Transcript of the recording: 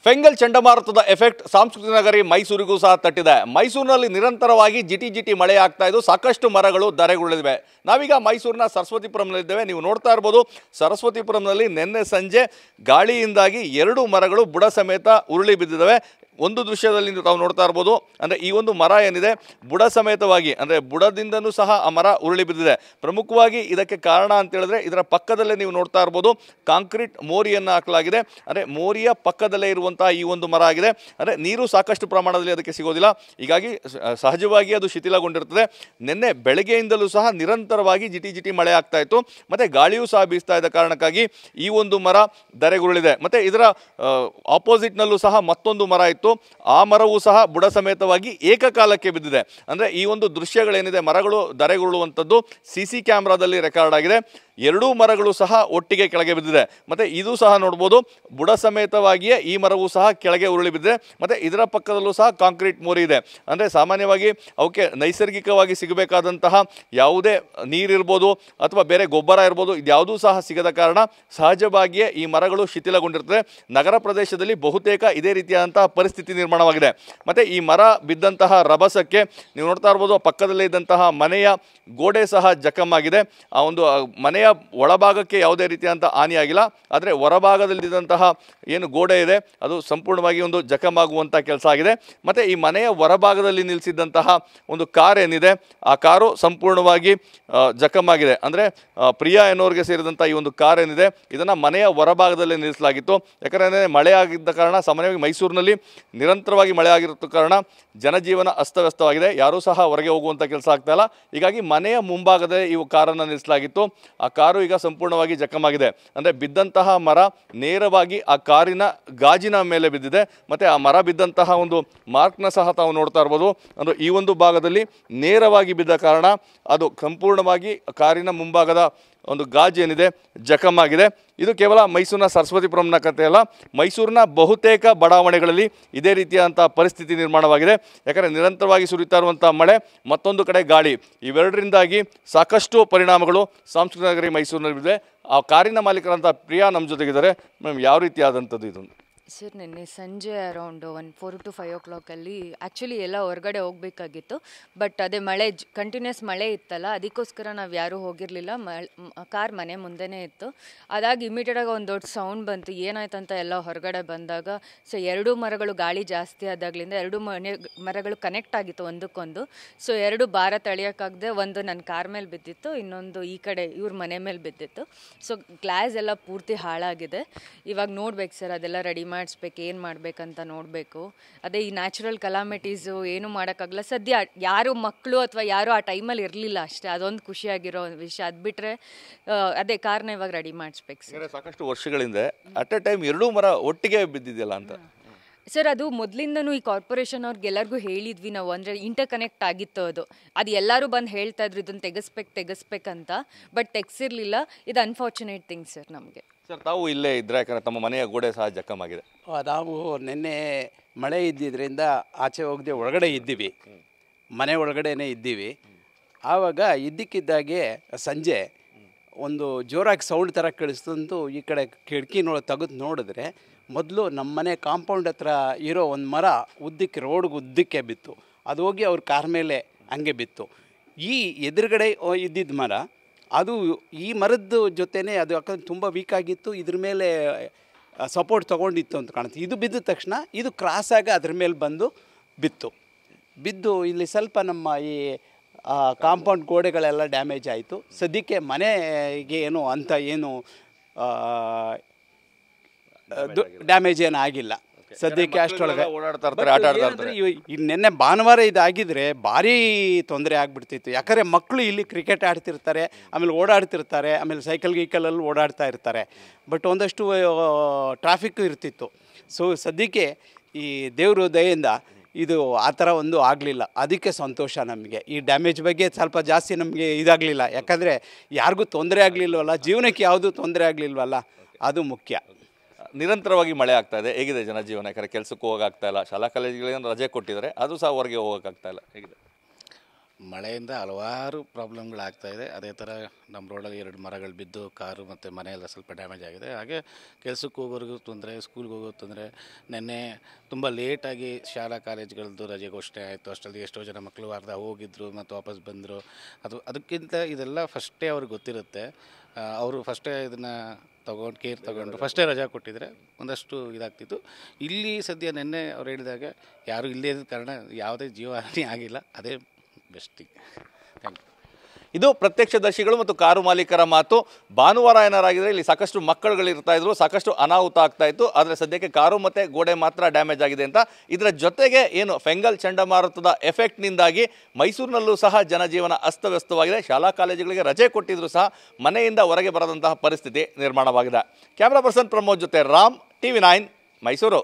ಫೆಂಗಲ್ ಚಂಡಮಾರುತದ ಎಫೆಕ್ಟ್ ಸಾಂಸ್ಕೃತಿಕ ನಗರಿ ಮೈಸೂರಿಗೂ ಸಹ ತಟ್ಟಿದೆ. ಮೈಸೂರಿನಲ್ಲಿ ನಿರಂತರವಾಗಿ ಜಿಟಿ ಮಳೆ ಆಗ್ತಾ ಇದ್ದು ಸಾಕಷ್ಟು ಮರಗಳು ಧರೆಗುರುಳಿವೆ. ನಾವೀಗ ಮೈಸೂರಿನ ಸರಸ್ವತಿಪುರಂನಲ್ಲಿದ್ದೇವೆ. ನೀವು ನೋಡ್ತಾ ಇರ್ಬೋದು, ಸರಸ್ವತಿಪುರಂನಲ್ಲಿ ನಿನ್ನೆ ಸಂಜೆ ಗಾಳಿಯಿಂದಾಗಿ 2 ಮರಗಳು ಬುಡ ಸಮೇತ ಉರುಳಿ ಬಿದ್ದಿದ್ದಾವೆ. ಒಂದು ದೃಶ್ಯದಲ್ಲಿ ತಾವು ನೋಡ್ತಾ ಇರ್ಬೋದು, ಅಂದರೆ ಈ ಒಂದು ಮರ ಏನಿದೆ ಬುಡ ಸಮೇತವಾಗಿ, ಅಂದರೆ ಬುಡದಿಂದನೂ ಸಹ ಆ ಮರ ಉರುಳಿ ಬಿದ್ದಿದೆ. ಪ್ರಮುಖವಾಗಿ ಇದಕ್ಕೆ ಕಾರಣ ಅಂತ ಹೇಳಿದ್ರೆ ಇದರ ಪಕ್ಕದಲ್ಲೇ ನೀವು ನೋಡ್ತಾ ಇರ್ಬೋದು ಕಾಂಕ್ರೀಟ್ ಮೋರಿಯನ್ನು ಹಾಕಲಾಗಿದೆ. ಅಂದರೆ ಮೋರಿಯ ಪಕ್ಕದಲ್ಲೇ ಇರುವಂತಹ ಈ ಒಂದು ಮರ ಆಗಿದೆ. ಅಂದರೆ ನೀರು ಸಾಕಷ್ಟು ಪ್ರಮಾಣದಲ್ಲಿ ಅದಕ್ಕೆ ಸಿಗೋದಿಲ್ಲ, ಹೀಗಾಗಿ ಸಹಜವಾಗಿ ಅದು ಶಿಥಿಲಗೊಂಡಿರ್ತದೆ. ನಿನ್ನೆ ಬೆಳಗ್ಗೆಯಿಂದಲೂ ಸಹ ನಿರಂತರವಾಗಿ ಜಿಟಿ ಮಳೆ ಆಗ್ತಾ ಇತ್ತು, ಮತ್ತು ಗಾಳಿಯೂ ಸಹ ಬೀಸ್ತಾ ಇದ್ದ ಕಾರಣಕ್ಕಾಗಿ ಈ ಒಂದು ಮರ ಧರೆಗುರುಳಿದೆ. ಮತ್ತು ಇದರ ಆಪೋಸಿಟ್ನಲ್ಲೂ ಸಹ ಮತ್ತೊಂದು ಮರ ಇತ್ತು, ಆ ಮರವೂ ಸಹ ಬುಡ ಸಮೇತವಾಗಿ ಏಕಕಾಲಕ್ಕೆ ಬಿದ್ದಿದೆ. ಅಂದರೆ ಈ ಒಂದು ದೃಶ್ಯಗಳೇನಿದೆ ಮರಗಳು ಧರೆಗುರುಳುವಂಥದ್ದು CC ಕ್ಯಾಮ್ರಾದಲ್ಲಿ ರೆಕಾರ್ಡ್ ಆಗಿದೆ. 2 ಮರಗಳು ಸಹ ಒಟ್ಟಿಗೆ ಕೆಳಗೆ ಬಿದ್ದಿದೆ. ಮತ್ತು ಇದು ಸಹ ನೋಡ್ಬೋದು, ಬುಡ ಸಮೇತವಾಗಿಯೇ ಈ ಮರವೂ ಸಹ ಕೆಳಗೆ ಉರುಳಿ ಬಿದ್ದಿದೆ. ಮತ್ತು ಇದರ ಪಕ್ಕದಲ್ಲೂ ಸಹ ಕಾಂಕ್ರೀಟ್ ಮೋರಿ ಇದೆ. ಅಂದರೆ ಸಾಮಾನ್ಯವಾಗಿ ಅವಕ್ಕೆ ನೈಸರ್ಗಿಕವಾಗಿ ಸಿಗಬೇಕಾದಂತಹ ಯಾವುದೇ ನೀರಿರ್ಬೋದು ಅಥವಾ ಬೇರೆ ಗೊಬ್ಬರ ಇರ್ಬೋದು, ಇದ್ಯಾವುದೂ ಸಹ ಸಿಗದ ಕಾರಣ ಸಹಜವಾಗಿಯೇ ಈ ಮರಗಳು ಶಿಥಿಲಗೊಂಡಿರ್ತದೆ. ನಗರ ಪ್ರದೇಶದಲ್ಲಿ ಬಹುತೇಕ ಇದೇ ರೀತಿಯಾದಂತಹ ಪರಿಸ್ಥಿತಿ ನಿರ್ಮಾಣವಾಗಿದೆ. ಮತ್ತು ಈ ಮರ ಬಿದ್ದಂತಹ ರಭಸಕ್ಕೆ ನೀವು ನೋಡ್ತಾ ಇರ್ಬೋದು, ಪಕ್ಕದಲ್ಲೇ ಇದ್ದಂತಹ ಮನೆಯ ಗೋಡೆ ಸಹ ಜಖಮಾಗಿದೆ. ಆ ಒಂದು ಮನೆಯ ಒಳಭಾಗಕ್ಕೆ ಯಾವುದೇ ರೀತಿಯಾದಂಥ ಹಾನಿಯಾಗಿಲ್ಲ, ಆದರೆ ಹೊರಭಾಗದಲ್ಲಿದ್ದಂತಹ ಏನು ಗೋಡೆ ಇದೆ ಅದು ಸಂಪೂರ್ಣವಾಗಿ ಒಂದು ಜಖಮಾಗುವಂಥ ಕೆಲಸ ಆಗಿದೆ. ಮತ್ತು ಈ ಮನೆಯ ಹೊರಭಾಗದಲ್ಲಿ ನಿಲ್ಲಿಸಿದ್ದಂತಹ ಒಂದು ಕಾರ್ ಏನಿದೆ ಆ ಕಾರು ಸಂಪೂರ್ಣವಾಗಿ ಜಖಮಾಗಿದೆ. ಅಂದರೆ ಪ್ರಿಯಾ ಎನ್ನುವರಿಗೆ ಸೇರಿದಂಥ ಈ ಒಂದು ಕಾರ್ ಏನಿದೆ ಇದನ್ನು ಮನೆಯ ಹೊರಭಾಗದಲ್ಲೇ ನಿಲ್ಲಿಸಲಾಗಿತ್ತು. ಯಾಕಂದರೆ ಮಳೆ ಆಗಿದ್ದ ಕಾರಣ, ಸಾಮಾನ್ಯವಾಗಿ ಮೈಸೂರಿನಲ್ಲಿ ನಿರಂತರವಾಗಿ ಮಳೆ ಆಗಿರೋ ಕಾರಣ ಜನಜೀವನ ಅಸ್ತವ್ಯಸ್ತವಾಗಿದೆ, ಯಾರೂ ಸಹ ಹೊರಗೆ ಹೋಗುವಂಥ ಕೆಲಸ ಆಗ್ತಾ ಇಲ್ಲ. ಹೀಗಾಗಿ ಮನೆಯ ಮುಂಭಾಗದಲ್ಲಿ ಈ ಕಾರನ್ನು ನಿಲ್ಲಿಸಲಾಗಿತ್ತು. ಆ ಕಾರು ಈಗ ಸಂಪೂರ್ಣವಾಗಿ ಜಖಮಾಗಿದೆ. ಅಂದರೆ ಬಿದ್ದಂತಹ ಮರ ನೇರವಾಗಿ ಆ ಕಾರಿನ ಗಾಜಿನ ಮೇಲೆ ಬಿದ್ದಿದೆ. ಮತ್ತು ಆ ಮರ ಬಿದ್ದಂತಹ ಒಂದು ಮಾರ್ಕ್ನ ಸಹ ತಾವು ನೋಡ್ತಾ ಇರ್ಬೋದು. ಅಂದರೆ ಈ ಒಂದು ಭಾಗದಲ್ಲಿ ನೇರವಾಗಿ ಬಿದ್ದ ಕಾರಣ ಅದು ಸಂಪೂರ್ಣವಾಗಿ ಕಾರಿನ ಮುಂಭಾಗದ ಒಂದು ಗಾಜು ಏನಿದೆ ಜಖಮಾಗಿದೆ. ಇದು ಕೇವಲ ಮೈಸೂರಿನ ಸರಸ್ವತಿಪುರಂನ ಕಥೆ ಅಲ್ಲ, ಮೈಸೂರಿನ ಬಹುತೇಕ ಬಡಾವಣೆಗಳಲ್ಲಿ ಇದೇ ರೀತಿಯಾದಂಥ ಪರಿಸ್ಥಿತಿ ನಿರ್ಮಾಣವಾಗಿದೆ. ಯಾಕಂದರೆ ನಿರಂತರವಾಗಿ ಸುರಿತಾ ಇರುವಂಥ ಮಳೆ, ಮತ್ತೊಂದು ಕಡೆ ಗಾಳಿ, ಇವೆರಡರಿಂದಾಗಿ ಸಾಕಷ್ಟು ಪರಿಣಾಮಗಳು ಸಾಂಸ್ಕೃತಿಕ ನಗರಿ ಮೈಸೂರಿನಲ್ಲಿದೆ. ಆ ಕಾರಿನ ಮಾಲೀಕರಂಥ ಪ್ರಿಯಾ ನಮ್ಮ ಜೊತೆಗಿದ್ದಾರೆ. ಮ್ಯಾಮ್, ಯಾವ ರೀತಿಯಾದಂಥದ್ದು ಇದು? ಸರ್, ನಿನ್ನೆ ಸಂಜೆ ಅರೌಂಡ್ 4 to 5 o'clock ಆ್ಯಕ್ಚುಲಿ ಎಲ್ಲ ಹೊರಗಡೆ ಹೋಗಬೇಕಾಗಿತ್ತು. ಬಟ್ ಅದೇ ಮಳೆ ಕಂಟಿನ್ಯೂಸ್ ಮಳೆ ಇತ್ತಲ್ಲ, ಅದಕ್ಕೋಸ್ಕರ ನಾವು ಯಾರೂ ಹೋಗಿರಲಿಲ್ಲ. ಕಾರ್ ಮನೆ ಮುಂದೆನೇ ಇತ್ತು. ಅದಾಗಿ ಇಮಿಡಿಯೇಟಾಗಿ ಒಂದು ದೊಡ್ಡ ಸೌಂಡ್ ಬಂತು. ಏನಾಯ್ತಂತ ಎಲ್ಲ ಹೊರಗಡೆ ಬಂದಾಗ, ಸೊ 2 ಮರಗಳು ಗಾಳಿ ಜಾಸ್ತಿ ಆದಾಗಲಿಂದ 2 ಮರಗಳು ಕನೆಕ್ಟ್ ಆಗಿತ್ತು ಒಂದಕ್ಕೊಂದು. ಸೊ 2 ಭಾರ ತಳಿಯೋಕ್ಕಾಗದೆ ಒಂದು ನನ್ನ ಕಾರ್ ಮೇಲೆ ಬಿದ್ದಿತ್ತು, ಇನ್ನೊಂದು ಈ ಕಡೆ ಇವ್ರ ಮನೆ ಮೇಲೆ ಬಿದ್ದಿತ್ತು. ಸೊ ಗ್ಲಾಸ್ ಎಲ್ಲ ಪೂರ್ತಿ ಹಾಳಾಗಿದೆ. ಇವಾಗ ನೋಡ್ಬೇಕು ಸರ್, ಅದೆಲ್ಲ ರೆಡಿ ಮಾಡಿಸ್ಬೇಕು, ಏನು ಮಾಡಬೇಕಂತ ನೋಡಬೇಕು. ಅದೇ ಈ ನ್ಯಾಚುರಲ್ ಕಲಾಮಿಟೀಸು ಏನೂ ಮಾಡೋಕ್ಕಾಗಲ್ಲ ಸದ್ಯ. ಯಾರು ಮಕ್ಕಳು ಅಥವಾ ಯಾರು ಆ ಟೈಮಲ್ಲಿ ಇರಲಿಲ್ಲ ಅಷ್ಟೇ, ಅದೊಂದು ಖುಷಿಯಾಗಿರೋ ವಿಷಯ. ಅದು ಬಿಟ್ಟರೆ ಅದೇ ಕಾರ್ನ ಇವಾಗ ರೆಡಿ ಮಾಡಿಸ್ಬೇಕು ಸರ್. ಸಾಕಷ್ಟು ವರ್ಷಗಳಿಂದ ಅಟ್ ಎ ಟೈಮ್ 2 ಮರ ಒಟ್ಟಿಗೆ ಬಿದ್ದಿದೆಯಲ್ಲ ಅಂತ. ಸರ್, ಅದು ಮೊದಲಿಂದನೂ ಈ ಕಾರ್ಪೊರೇಷನ್ ಅವ್ರಿಗೆಲ್ಲರಿಗೂ ಹೇಳಿದ್ವಿ ನಾವು, ಅಂದರೆ ಇಂಟರ್ ಕನೆಕ್ಟ್ ಆಗಿತ್ತು ಅದು ಎಲ್ಲರೂ ಬಂದು ಹೇಳ್ತಾ ಇದ್ರು ಇದನ್ನು ತೆಗಿಸ್ಬೇಕಂತ. ಬಟ್ ತೆಗ್ಸಿರ್ಲಿಲ್ಲ. ಇದು ಅನ್ಫಾರ್ಚುನೇಟ್ ಥಿಂಗ್ ಸರ್ ನಮಗೆ. ಸರ್, ತಾವು ಇಲ್ಲೇ ಇದ್ದರೆ, ಯಾಕಂದರೆ ತಮ್ಮ ಮನೆಯ ಗೋಡೆ ಸಹ ಜಖಮಾಗಿದೆ. ನಾವು ನಿನ್ನೆ ಮಳೆ ಇದ್ದಿದ್ದರಿಂದ ಆಚೆ ಹೋಗದೆ ಒಳಗಡೆ ಇದ್ದೀವಿ, ಮನೆ ಒಳಗಡೆನೇ ಇದ್ದೀವಿ. ಆವಾಗ ಇದ್ದಕ್ಕಿದ್ದಾಗೆ ಸಂಜೆ ಒಂದು ಜೋರಾಗಿ ಸೌಂಡ್ ಥರ ಕೇಳಿಸ್ತಂತೂ ಈ ಕಡೆ ಕಿಟಕಿ ತೆಗೆದು ನೋಡಿದ್ರೆ ಮೊದಲು ನಮ್ಮ ಮನೆ ಕಾಂಪೌಂಡ್ ಹತ್ರ ಇರೋ ಒಂದು ಮರ ರೋಡ್ಗೆ ಬಿತ್ತು. ಅದು ಹೋಗಿ ಅವ್ರ ಕಾರ್ ಮೇಲೆ ಹಂಗೆ ಬಿತ್ತು. ಈ ಎದುರುಗಡೆ ಇದ್ದಿದ್ದ ಮರ ಅದು ಈ ಮರದ ಜೊತೆನೇ ಅದು ಯಾಕಂದ್ರೆ ತುಂಬ ವೀಕ್ ಆಗಿತ್ತು, ಇದ್ರ ಮೇಲೆ ಸಪೋರ್ಟ್ ತೊಗೊಂಡಿತ್ತು ಅಂತ ಕಾಣುತ್ತೆ. ಇದು ಬಿದ್ದ ತಕ್ಷಣ ಇದು ಕ್ರಾಸಾಗಿ ಅದ್ರ ಮೇಲೆ ಬಿದ್ದು ಇಲ್ಲಿ ಸ್ವಲ್ಪ ನಮ್ಮ ಈ ಕಾಂಪೌಂಡ್ ಗೋಡೆಗಳೆಲ್ಲ ಡ್ಯಾಮೇಜ್ ಆಯಿತು. ಸದ್ಯಕ್ಕೆ ಮನೆಗೆ ಏನು ಡ್ಯಾಮೇಜ್ ಏನು ಆಗಿಲ್ಲ ಸದ್ಯಕ್ಕೆ. ಅಷ್ಟೊಳಗೆ ನಿನ್ನೆ ಭಾನುವಾರ ಇದಾಗಿದ್ದರೆ ಭಾರೀ ತೊಂದರೆ ಆಗಿಬಿಡ್ತಿತ್ತು. ಯಾಕಂದರೆ ಮಕ್ಕಳು ಇಲ್ಲಿ ಕ್ರಿಕೆಟ್ ಆಡ್ತಿರ್ತಾರೆ, ಆಮೇಲೆ ಓಡಾಡ್ತಿರ್ತಾರೆ, ಆಮೇಲೆ ಗೀಕಲಲ್ಲಿ ಓಡಾಡ್ತಾ ಇರ್ತಾರೆ. ಬಟ್ ಒಂದಷ್ಟು ಟ್ರಾಫಿಕ್ಕು ಇರ್ತಿತ್ತು. ಸೊ ಸದ್ಯಕ್ಕೆ ಈ ದೇವ್ರ ದಯೆಯಿಂದ ಇದು ಆ ಥರ ಒಂದು ಆಗಲಿಲ್ಲ, ಅದಕ್ಕೆ ಸಂತೋಷ ನಮಗೆ. ಈ ಡ್ಯಾಮೇಜ್ ಬಗ್ಗೆ ಸ್ವಲ್ಪ ಜಾಸ್ತಿ ನಮಗೆ ಇದಾಗಲಿಲ್ಲ, ಯಾಕಂದರೆ ಯಾರಿಗೂ ತೊಂದರೆ ಆಗಲಿಲ್ವಲ್ಲ, ಜೀವನಕ್ಕೆ ಯಾವುದೂ ತೊಂದರೆ ಆಗಲಿಲ್ವಲ್ಲ, ಅದು ಮುಖ್ಯ. ನಿರಂತರವಾಗಿ ಮಳೆ ಆಗ್ತಾ ಇದೆ, ಹೇಗಿದೆ ಜನಜೀವನ? ಯಾಕಂದರೆ ಕೆಲಸಕ್ಕೆ ಹೋಗೋಕ್ಕಾಗ್ತಾ ಇಲ್ಲ, ಶಾಲಾ ಕಾಲೇಜುಗಳಿಗೆ ರಜೆ ಕೊಟ್ಟಿದ್ದಾರೆ, ಅದು ಸಹ ಹೊರಗೆ ಹೋಗೋಕ್ಕಾಗ್ತಾ ಇಲ್ಲ, ಹೇಗಿದೆ? ಮಳೆಯಿಂದ ಹಲವಾರು ಪ್ರಾಬ್ಲಮ್ಗಳಾಗ್ತಾಯಿದೆ. ಅದೇ ಥರ ನಮ್ಮ ರೋಡಲ್ಲಿ 2 ಮರಗಳು ಬಿದ್ದು ಕಾರು ಮತ್ತು ಮನೆಯೆಲ್ಲ ಸ್ವಲ್ಪ ಡ್ಯಾಮೇಜ್ ಆಗಿದೆ. ಹಾಗೆ ಕೆಲಸಕ್ಕೆ ಹೋಗೋರಿಗೂ ತೊಂದರೆ, ಸ್ಕೂಲ್ಗೆ ಹೋಗೋದು ತೊಂದರೆ. ನೆನ್ನೆ ತುಂಬ ಲೇಟಾಗಿ ಶಾಲಾ ಕಾಲೇಜುಗಳದ್ದು ರಜೆ ಘೋಷಣೆ ಆಯಿತು. ಅಷ್ಟರಲ್ಲಿ ಎಷ್ಟೋ ಜನ ಮಕ್ಕಳು ಅರ್ಧ ಹೋಗಿದ್ದರು ಮತ್ತು ವಾಪಸ್ ಬಂದರು. ಅದಕ್ಕಿಂತ ಇದೆಲ್ಲ ಫಸ್ಟೇ ಅವ್ರಿಗೆ ಗೊತ್ತಿರುತ್ತೆ. ಅವರು ಫಸ್ಟೇ ಇದನ್ನು ಕೇರ್ ತೊಗೊಂಡು ಫಸ್ಟೇ ರಜಾ ಕೊಟ್ಟಿದ್ರೆ ಒಂದಷ್ಟು ಇದಾಗ್ತಿತ್ತು. ಇಲ್ಲಿ ಸದ್ಯ ನೆನ್ನೆ ಅವ್ರು ಹೇಳಿದಾಗ ಯಾರೂ ಇಲ್ಲೇ ಇದ್ದ ಕಾರಣ ಯಾವುದೇ ಜೀವಹಾನಿ ಆಗಿಲ್ಲ. ಅದೇ ಬೆಸ್ಟಿಗೆ. Thank you. ಇದು ಪ್ರತ್ಯಕ್ಷದರ್ಶಿಗಳು ಮತ್ತು ಕಾರು ಮಾಲೀಕರ ಮಾತು. ಭಾನುವಾರ ಏನಾರಾಗಿದ್ರೆ ಇಲ್ಲಿ ಸಾಕಷ್ಟು ಮಕ್ಕಳುಗಳಿರ್ತಾ ಇದ್ರು, ಸಾಕಷ್ಟು ಅನಾಹುತ ಆಗ್ತಾ ಇತ್ತು. ಆದರೆ ಸದ್ಯಕ್ಕೆ ಕಾರು ಮತ್ತು ಗೋಡೆ ಮಾತ್ರ ಡ್ಯಾಮೇಜ್ ಆಗಿದೆ ಅಂತ. ಇದರ ಜೊತೆಗೆ ಏನು ಫೆಂಗಲ್ ಚಂಡಮಾರುತದ ಎಫೆಕ್ಟ್ನಿಂದಾಗಿ ಮೈಸೂರಿನಲ್ಲೂ ಸಹ ಜನಜೀವನ ಅಸ್ತವ್ಯಸ್ತವಾಗಿದೆ. ಶಾಲಾ ಕಾಲೇಜುಗಳಿಗೆ ರಜೆ ಕೊಟ್ಟಿದ್ರು ಸಹ ಮನೆಯಿಂದ ಹೊರಗೆ ಬರದಂತಹ ಪರಿಸ್ಥಿತಿ ನಿರ್ಮಾಣವಾಗಿದೆ. ಕ್ಯಾಮ್ರಾ ಪರ್ಸನ್ ಪ್ರಮೋದ್ ಜೊತೆ ರಾಮ್, TV9 ಮೈಸೂರು.